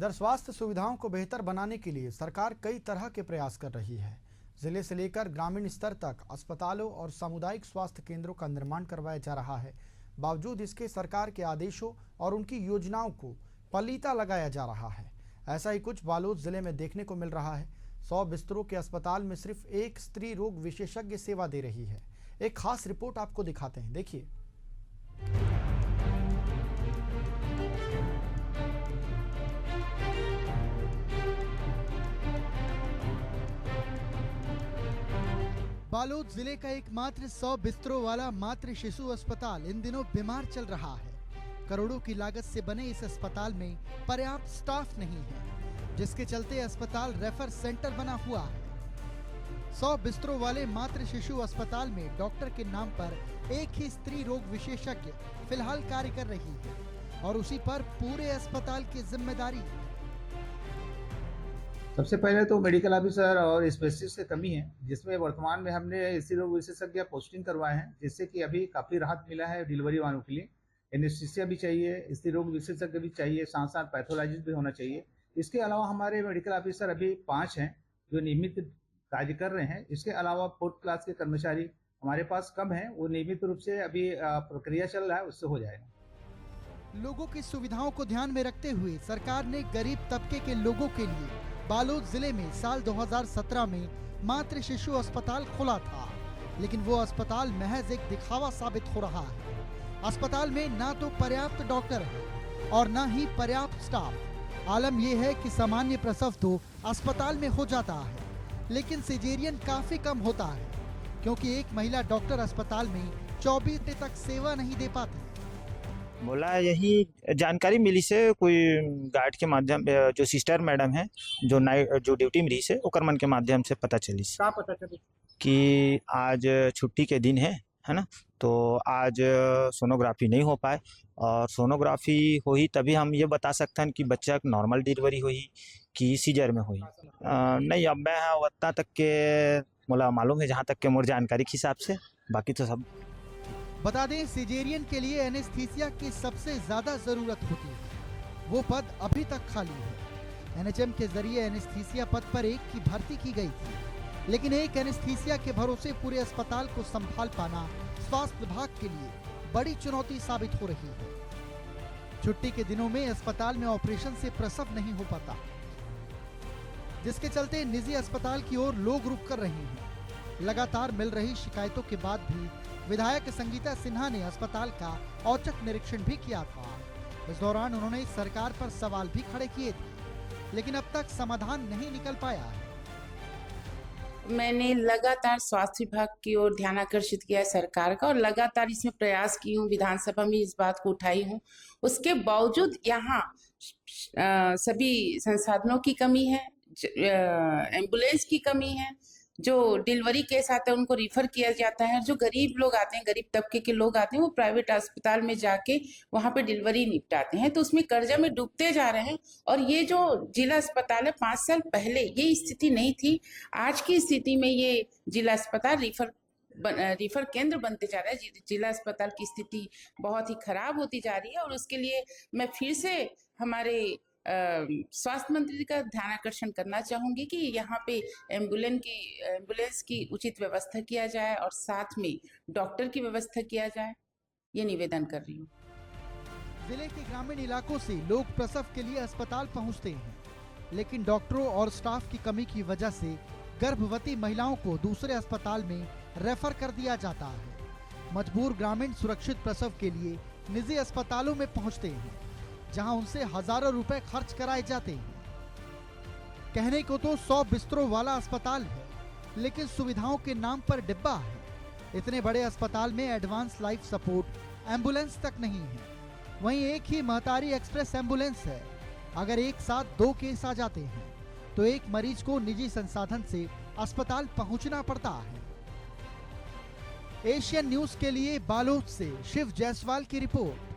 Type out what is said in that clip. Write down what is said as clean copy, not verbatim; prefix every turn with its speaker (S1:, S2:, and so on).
S1: इधर स्वास्थ्य सुविधाओं को बेहतर बनाने के लिए सरकार कई तरह के प्रयास कर रही है। जिले से लेकर ग्रामीण स्तर तक अस्पतालों और सामुदायिक स्वास्थ्य केंद्रों का निर्माण करवाया जा रहा है। बावजूद इसके सरकार के आदेशों और उनकी योजनाओं को पलीता लगाया जा रहा है। ऐसा ही कुछ बालोद जिले में देखने को मिल रहा है। 100 बिस्तरों के अस्पताल में सिर्फ एक स्त्री रोग विशेषज्ञ सेवा दे रही है। एक खास रिपोर्ट आपको दिखाते हैं, देखिए।
S2: बालोद जिले का एकमात्र 100 बिस्तरों वाला मातृ शिशु अस्पताल इन दिनों बीमार चल रहा है। करोड़ों की लागत से बने इस अस्पताल में पर्याप्त स्टाफ नहीं है, जिसके चलते अस्पताल रेफर सेंटर बना हुआ है। 100 बिस्तरों वाले मातृ शिशु अस्पताल में डॉक्टर के नाम पर एक ही स्त्री रोग विशेषज्ञ फिलहाल कार्य कर रही है और उसी पर पूरे अस्पताल की जिम्मेदारी है।
S3: सबसे पहले तो मेडिकल ऑफिसर और स्पेशलिस्ट की कमी है, जिसमें वर्तमान में हमने स्त्री रोग विशेषज्ञ पोस्टिंग करवाए हैं, जिससे कि अभी काफी राहत मिला है डिलीवरी वालों के लिए। एनेस्थीसिया भी चाहिए, स्त्री रोग विशेषज्ञ भी चाहिए, साथ साथ पैथोलॉजिस्ट भी होना चाहिए। इसके अलावा हमारे मेडिकल ऑफिसर अभी 5 हैं जो नियमित कार्य कर रहे हैं। इसके अलावा 4th क्लास के कर्मचारी हमारे पास कम है, वो नियमित रूप से अभी प्रक्रिया चल रहा है, उससे हो जाएगा।
S2: लोगों की सुविधाओं को ध्यान में रखते हुए सरकार ने गरीब तबके के लोगों के लिए बालोद जिले में साल 2017 में मातृ शिशु अस्पताल खोला था, लेकिन वो अस्पताल महज एक दिखावा साबित हो रहा है। अस्पताल में ना तो पर्याप्त डॉक्टर है और ना ही पर्याप्त स्टाफ। आलम यह है कि सामान्य प्रसव तो अस्पताल में हो जाता है, लेकिन सिजेरियन काफी कम होता है, क्योंकि एक महिला डॉक्टर अस्पताल में 24 घंटे तक सेवा नहीं दे पाती।
S4: बोला यही जानकारी मिली से कोई गार्ड के माध्यम, जो सिस्टर मैडम है जो ड्यूटी में रही से ओकरमन के माध्यम से पता चली
S3: क्या पता चली
S4: कि आज छुट्टी के दिन है ना, तो आज सोनोग्राफी नहीं हो पाए, और सोनोग्राफी हुई तभी हम ये बता सकते हैं कि बच्चा नॉर्मल डिलीवरी हुई कि सीजर में हुई। नहीं, अब मैं उतना तक के मोला मालूम है, जहाँ तक के मोर जानकारी के हिसाब से, बाकी तो सब।
S2: बता दें, सिजेरियन के लिए एनेस्थीसिया की सबसे ज्यादा जरूरत होती है। वो पद अभी तक खाली है। एनएचएम के जरिए एनेस्थीसिया पद पर एक की भर्ती की गई थी, लेकिन एक एनेस्थीसिया के भरोसे पूरे अस्पताल को संभाल पाना स्वास्थ्य विभाग के लिए बड़ी चुनौती साबित हो रही है। छुट्टी के दिनों में अस्पताल में ऑपरेशन से प्रसव नहीं हो पाता, जिसके चलते निजी अस्पताल की ओर लोग रुख कर रहे हैं। लगातार मिल रही शिकायतों के बाद भी विधायक संगीता सिन्हा ने अस्पताल का औचक निरीक्षण भी किया था। इस दौरान उन्होंने सरकार पर सवाल भी खड़े किए थे, लेकिन अब तक समाधान नहीं निकल पाया है।
S5: मैंने लगातार स्वास्थ्य विभाग की ओर ध्यान आकर्षित किया है सरकार का, और लगातार इसमें प्रयास की हूँ, विधानसभा में इस बात को उठाई हूँ। उसके बावजूद यहाँ सभी संसाधनों की कमी है, एम्बुलेंस की कमी है। जो डिलीवरी केस आते हैं उनको रिफर किया जाता है। जो गरीब लोग आते हैं, गरीब तबके के लोग आते हैं, वो प्राइवेट अस्पताल में जाके वहां पे डिलीवरी निपटाते हैं, तो उसमें कर्जा में डूबते जा रहे हैं। और ये जो जिला अस्पताल है, 5 साल पहले ये स्थिति नहीं थी। आज की स्थिति में ये जिला अस्पताल रिफर केंद्र बनते जा रहा है। जिला अस्पताल की स्थिति बहुत ही खराब होती जा रही है, और उसके लिए मैं फिर से हमारे स्वास्थ्य मंत्री का ध्यान आकर्षण करना चाहूंगी कि यहाँ पे एम्बुलेंस की उचित व्यवस्था किया जाए और साथ में डॉक्टर की व्यवस्था किया जाए, ये निवेदन कर रही हूँ।
S2: जिले के ग्रामीण इलाकों से लोग प्रसव के लिए अस्पताल पहुँचते हैं, लेकिन डॉक्टरों और स्टाफ की कमी की वजह से गर्भवती महिलाओं को दूसरे अस्पताल में रेफर कर दिया जाता है। मजबूर ग्रामीण सुरक्षित प्रसव के लिए निजी अस्पतालों में पहुँचते हैं, जहां उनसे हजारों रुपए खर्च कराए जाते हैं। कहने को तो 100 बिस्तरों वाला अस्पताल है, लेकिन सुविधाओं के नाम पर डिब्बा है। इतने बड़े अस्पताल में एडवांस लाइफ सपोर्ट एम्बुलेंस तक नहीं है। वहीं एक ही महतारी एक्सप्रेस एम्बुलेंस है। अगर एक साथ 2 केस आ जाते हैं तो एक मरीज को निजी संसाधन से अस्पताल पहुंचना पड़ता है। एशियन न्यूज के लिए बालोद से शिव जायसवाल की रिपोर्ट।